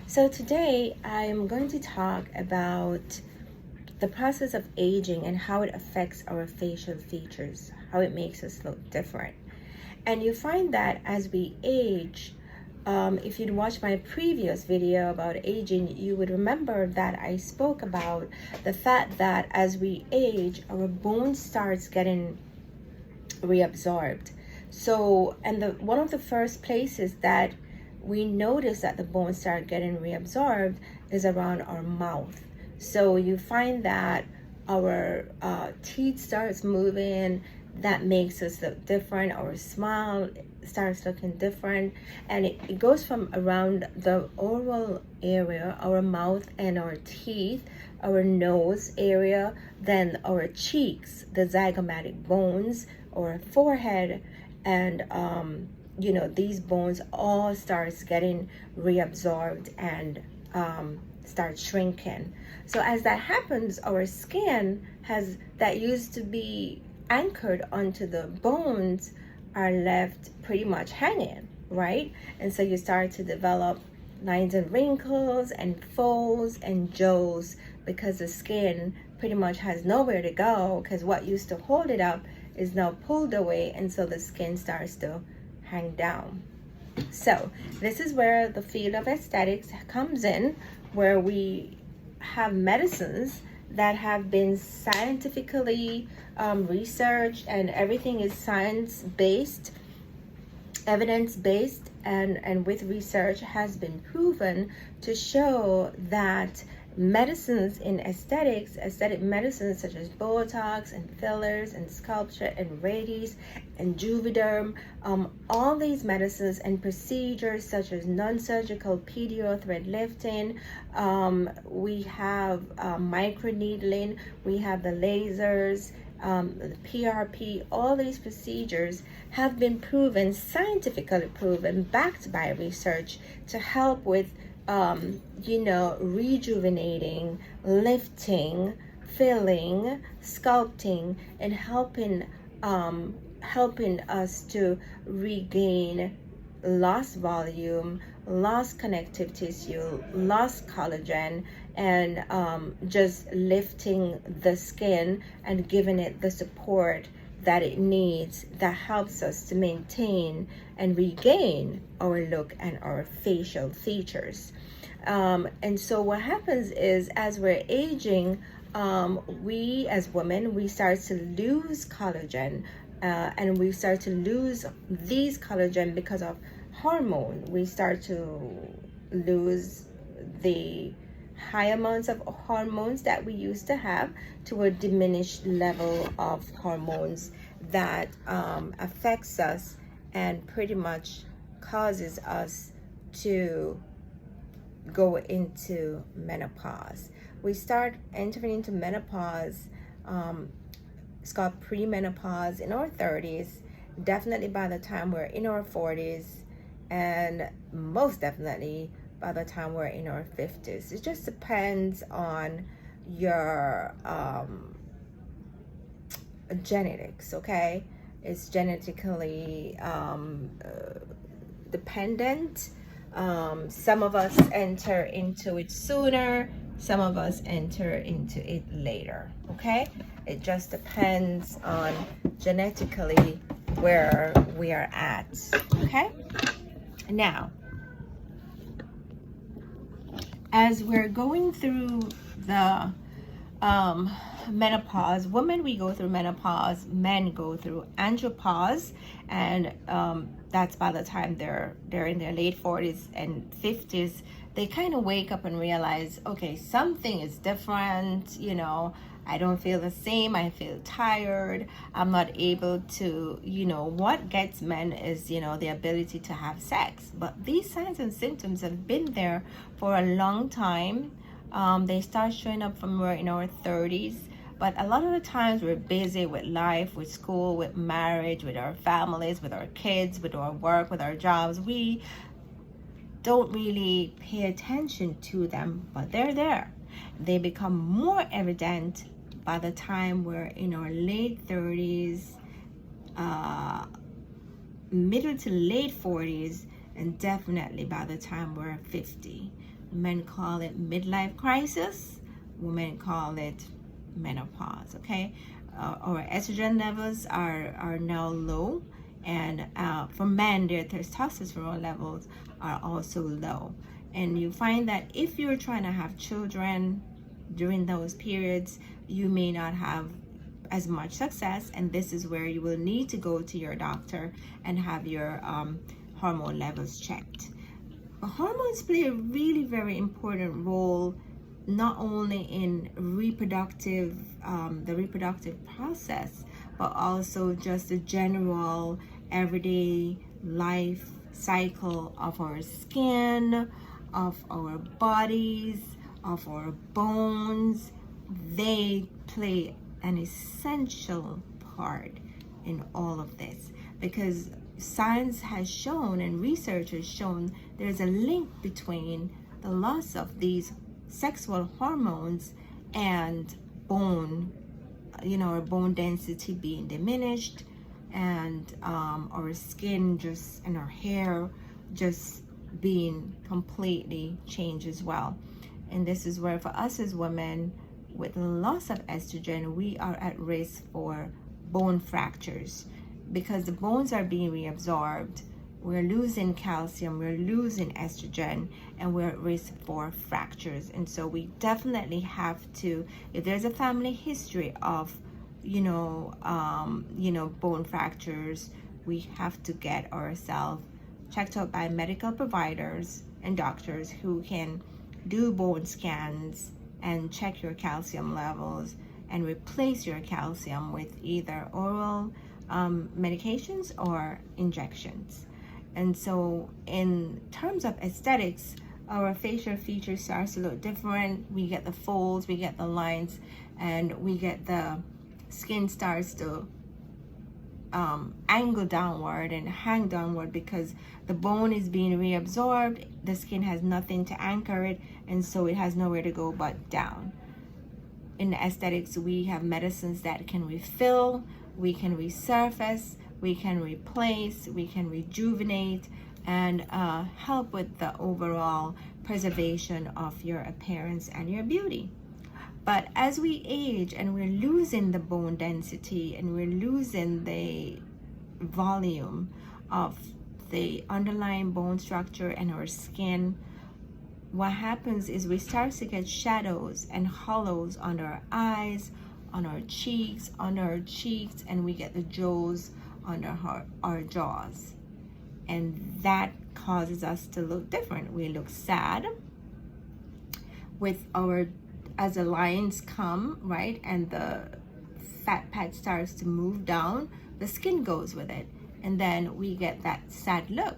So today I'm going to talk about the process of aging and how it affects our facial features, how it makes us look different. And you find that as we age, if you'd watched my previous video about aging, you would remember that I spoke about the fact that as we age, our bone starts getting reabsorbed. So, and one of the first places that we notice that the bones start getting reabsorbed is around our mouth. So you find that our teeth starts moving. That makes us look different. Our smile starts looking different, and it goes from around the oral area, our mouth and our teeth, our nose area, then our cheeks, the zygomatic bones, or forehead, and these bones all starts getting reabsorbed and start shrinking. So as that happens, our skin has that used to be anchored onto the bones are left pretty much hanging, right? And so you start to develop lines and wrinkles and folds and jowls because the skin pretty much has nowhere to go, because what used to hold it up is now pulled away, and so the skin starts to hang down. So this is where the field of aesthetics comes in, where we have medicines that have been scientifically researched, and everything is science-based, evidence-based, and with research has been proven to show that medicines in aesthetic medicines such as Botox and fillers and sculpture and Radies and Juvederm, all these medicines and procedures such as non-surgical PDO thread lifting, we have microneedling, we have the lasers, the PRP, all these procedures have been proven, scientifically proven, backed by research to help with rejuvenating, lifting, filling, sculpting, and helping us to regain lost volume, lost connective tissue, lost collagen, and just lifting the skin and giving it the support that it needs, that helps us to maintain and regain our look and our facial features. And so what happens is, as we're aging, we as women, we start to lose collagen, and we start to lose these collagen because of hormone. We start to lose the high amounts of hormones that we used to have to a diminished level of hormones that affects us and pretty much causes us to go into menopause. We start entering into menopause, it's called premenopause, in our 30s, definitely by the time we're in our 40s, and most definitely by the time we're in our 50s. It just depends on your genetics, okay? It's genetically dependent. Some of us enter into it sooner, some of us enter into it later, okay? It just depends on genetically where we are at, okay? Now, as we're going through the menopause, women, we go through menopause, men go through andropause, and that's by the time they're in their late 40s and 50s. They kind of wake up and realize, okay, something is different, I don't feel the same, I feel tired, I'm not able to, what gets men is, the ability to have sex. But these signs and symptoms have been there for a long time. They start showing up when we're in our 30s. But a lot of the times we're busy with life, with school, with marriage, with our families, with our kids, with our work, with our jobs. We don't really pay attention to them, but they're there. They become more evident by the time we're in our late 30s, middle to late 40s, and definitely by the time we're 50. Men call it midlife crisis. Women call it menopause. Okay, our estrogen levels are now low, and for men, their testosterone levels are also low. And you find that if you're trying to have children during those periods, you may not have as much success, and this is where you will need to go to your doctor and have your hormone levels checked. Hormones play a really very important role, not only in the reproductive process, but also just the general everyday life cycle of our skin, of our bodies, of our bones. They play an essential part in all of this, because science has shown and research has shown there's a link between the loss of these sexual hormones and bone, our bone density being diminished, and our skin just and our hair just being completely changed as well. And this is where for us as women with loss of estrogen, we are at risk for bone fractures, because the bones are being reabsorbed. We're losing calcium, we're losing estrogen, and we're at risk for fractures. And so we definitely have to, if there's a family history of bone fractures, we have to get ourselves checked out by medical providers and doctors who can do bone scans and check your calcium levels and replace your calcium with either oral medications or injections. And so in terms of aesthetics, our facial features starts to look different. We get the folds, we get the lines, and we get the skin starts to angle downward and hang downward, because the bone is being reabsorbed. The skin has nothing to anchor it, and so it has nowhere to go but down. In the aesthetics, we have medicines that can refill, we can resurface, we can replace, we can rejuvenate, and help with the overall preservation of your appearance and your beauty. But as we age and we're losing the bone density and we're losing the volume of the underlying bone structure and our skin, what happens is we start to get shadows and hollows under our eyes, on our cheeks, and we get the jowls under our jaws. And that causes us to look different. We look sad as the lines come, right, and the fat pad starts to move down, the skin goes with it, and then we get that sad look.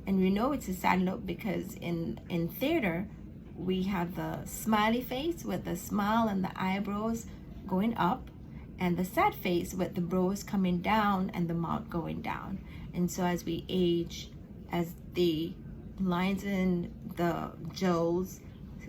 And we know it's a sad look because in theater we have the smiley face with the smile and the eyebrows going up, and the sad face with the brows coming down and the mouth going down. And so as we age, as the lines in the jowls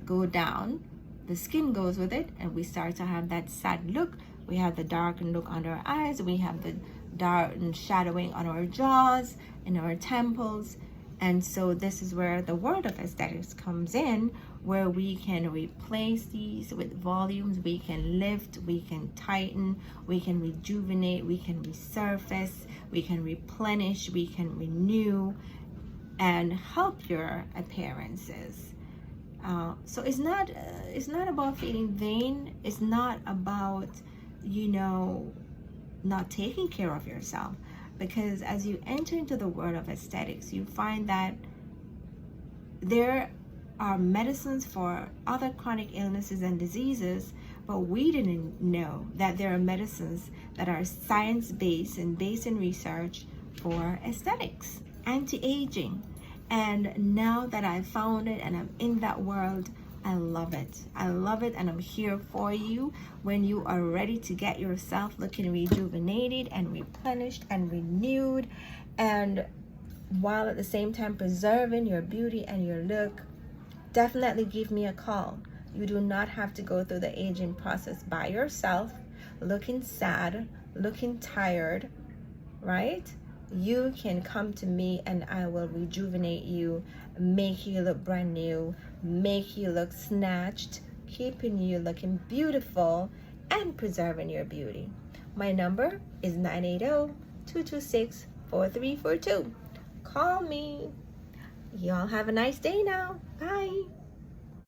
go down, the skin goes with it, and we start to have that sad look. We have the darkened look under our eyes, we have the darkened shadowing on our jaws and our temples. And so this is where the world of aesthetics comes in, where we can replace these with volumes, we can lift, we can tighten, we can rejuvenate, we can resurface, we can replenish, we can renew, and help your appearances. So it's not about feeling vain. It's not about not taking care of yourself, because as you enter into the world of aesthetics, you find that there are medicines for other chronic illnesses and diseases, but we didn't know that there are medicines that are science-based and based in research for aesthetics, anti-aging. And now that I've found it and I'm in that world, I love it. I love it, and I'm here for you when you are ready to get yourself looking rejuvenated and replenished and renewed, and while at the same time preserving your beauty and your look. Definitely give me a call. You do not have to go through the aging process by yourself, looking sad, looking tired, right? you can come to me and I will rejuvenate you, make you look brand new, make you look snatched, keeping you looking beautiful and preserving your beauty. My number is 980-226-4342. Call me. Y'all have a nice day now. Bye.